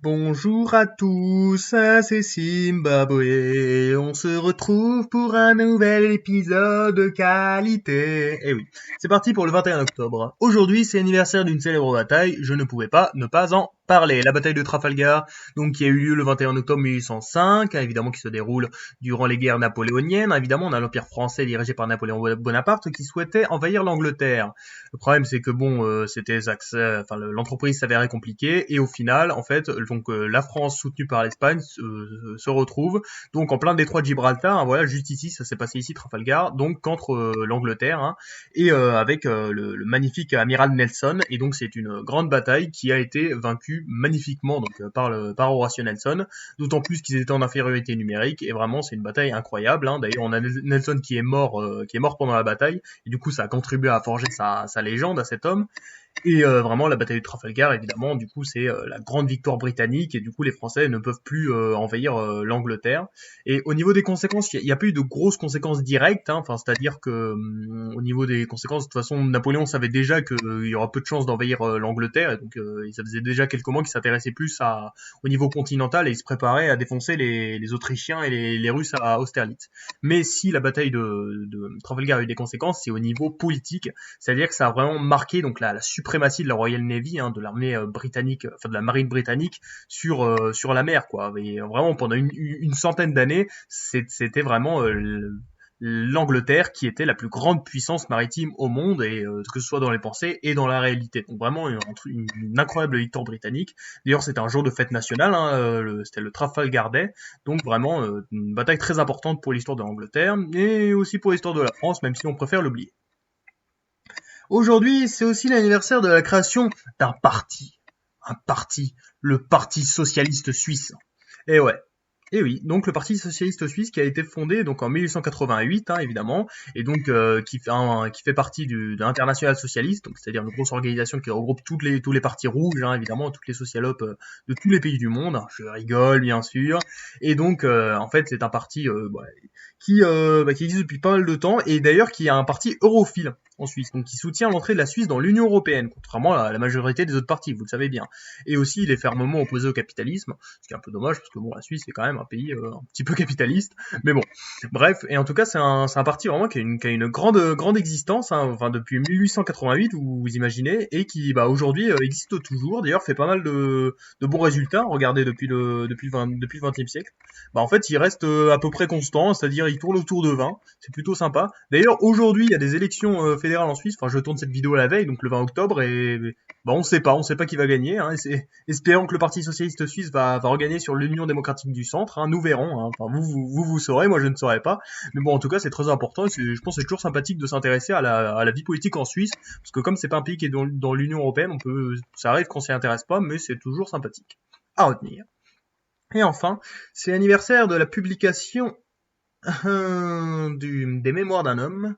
Bonjour à tous, c'est Zimbabwe. On se retrouve pour un nouvel épisode de qualité. Eh oui, c'est parti pour le 21 octobre. Aujourd'hui, c'est l'anniversaire d'une célèbre bataille. Je ne pouvais pas ne pas en parler. La bataille de Trafalgar, donc qui a eu lieu le 21 octobre 1805, évidemment qui se déroule durant les guerres napoléoniennes. Évidemment, on a l'Empire français dirigé par Napoléon Bonaparte qui souhaitait envahir l'Angleterre. Le problème, c'est que l'entreprise s'avérait compliquée et au final, en fait, la France soutenue par l'Espagne se retrouve donc en plein détroit de Gibraltar. Voilà, juste ici, ça s'est passé ici, Trafalgar, donc contre l'Angleterre, et avec le magnifique amiral Nelson. Et donc c'est une grande bataille qui a été vaincue magnifiquement par Horatio Nelson. D'autant plus qu'ils étaient en infériorité numérique et vraiment c'est une bataille incroyable. D'ailleurs, on a Nelson qui est mort pendant la bataille et du coup ça a contribué à forger sa légende à cet homme. Et vraiment la bataille de Trafalgar, évidemment, du coup c'est la grande victoire britannique et du coup les Français ne peuvent plus envahir l'Angleterre. Et au niveau des conséquences, il y a pas eu de grosses conséquences directes, enfin c'est-à-dire que au niveau des conséquences, de toute façon Napoléon savait déjà qu'il y aura peu de chances d'envahir l'Angleterre et donc ça faisait déjà quelques mois qu'il s'intéressait plus au niveau continental et il se préparait à défoncer les Autrichiens et les Russes à Austerlitz. Mais si la bataille de Trafalgar a eu des conséquences, c'est au niveau politique, c'est-à-dire que ça a vraiment marqué donc la suprématie de la Royal Navy, de l'armée britannique, enfin de la marine britannique sur la mer, quoi. Et vraiment pendant une centaine d'années, c'était vraiment l'Angleterre qui était la plus grande puissance maritime au monde, et que ce soit dans les pensées et dans la réalité. Donc vraiment une incroyable victoire britannique. D'ailleurs c'était un jour de fête nationale, c'était le Trafalgar Day, donc vraiment une bataille très importante pour l'histoire de l'Angleterre et aussi pour l'histoire de la France, même si on préfère l'oublier. Aujourd'hui, c'est aussi l'anniversaire de la création d'un parti. Un parti, le Parti Socialiste Suisse. Et ouais. Et oui, donc le Parti Socialiste Suisse qui a été fondé donc en 1888, évidemment, et donc qui fait partie de l'Internationale Socialiste, donc c'est-à-dire une grosse organisation qui regroupe tous les partis rouges, évidemment, toutes les socialopes de tous les pays du monde. Je rigole, bien sûr. Et donc, en fait, c'est un parti qui existe depuis pas mal de temps, et d'ailleurs qui a un parti europhile en Suisse, donc qui soutient l'entrée de la Suisse dans l'Union Européenne, contrairement à la majorité des autres partis, vous le savez bien. Et aussi, il est fermement opposé au capitalisme, ce qui est un peu dommage, parce que bon, la Suisse est quand même un pays un petit peu capitaliste, mais bon. Bref, et en tout cas, c'est un parti vraiment qui a une grande existence, depuis 1888, vous imaginez, et qui, aujourd'hui, existe toujours, d'ailleurs, fait pas mal de bons résultats, regardez, depuis le 20e siècle. En fait, il reste à peu près constant, c'est-à-dire il tourne autour de 20, c'est plutôt sympa. D'ailleurs, aujourd'hui, il y a des élections fédérales en Suisse, je tourne cette vidéo la veille, donc le 20 octobre, et on sait pas qui va gagner, espérons que le Parti Socialiste Suisse va regagner sur l'Union Démocratique du Centre, nous verrons, vous saurez, moi je ne saurais pas, mais bon, en tout cas, c'est très important, je pense que c'est toujours sympathique de s'intéresser à la vie politique en Suisse, parce que comme c'est pas un pays qui est dans l'Union Européenne, ça arrive qu'on s'y intéresse pas, mais c'est toujours sympathique. À retenir. Et enfin, c'est l'anniversaire de la publication des Mémoires d'un homme,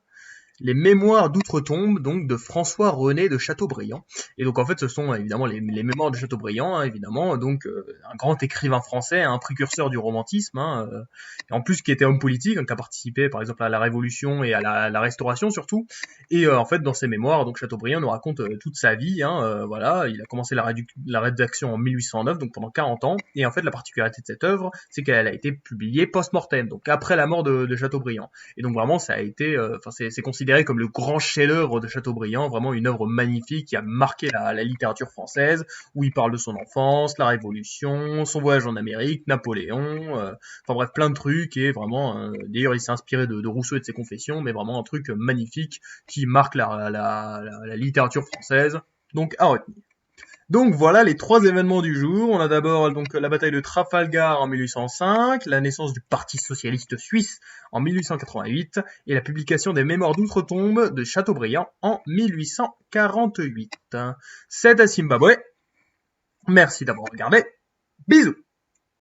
les Mémoires d'outre-tombe, donc de François-René de Chateaubriand. Et donc en fait, ce sont évidemment les Mémoires de Chateaubriand, évidemment, donc un grand écrivain français, un précurseur du romantisme, et en plus qui était homme politique, qui a participé par exemple à la Révolution et à la Restauration surtout. Et en fait, dans ses mémoires, donc Chateaubriand nous raconte toute sa vie. Voilà, il a commencé la rédaction en 1809, donc pendant 40 ans. Et en fait, la particularité de cette œuvre, c'est qu'elle a été publiée post-mortem, donc après la mort de Chateaubriand. Et donc vraiment, ça a été, c'est considéré comme le grand chef-d'œuvre de Chateaubriand, vraiment une œuvre magnifique qui a marqué la littérature française, où il parle de son enfance, la Révolution, son voyage en Amérique, Napoléon, bref, plein de trucs, et vraiment, d'ailleurs il s'est inspiré de Rousseau et de ses confessions, mais vraiment un truc magnifique qui marque la littérature française, donc à retenir. Donc voilà les trois événements du jour. On a d'abord donc la bataille de Trafalgar en 1805, la naissance du Parti socialiste suisse en 1888 et la publication des Mémoires d'outre-tombe de Chateaubriand en 1848. C'est à Zimbabwe. Merci d'avoir regardé. Bisous.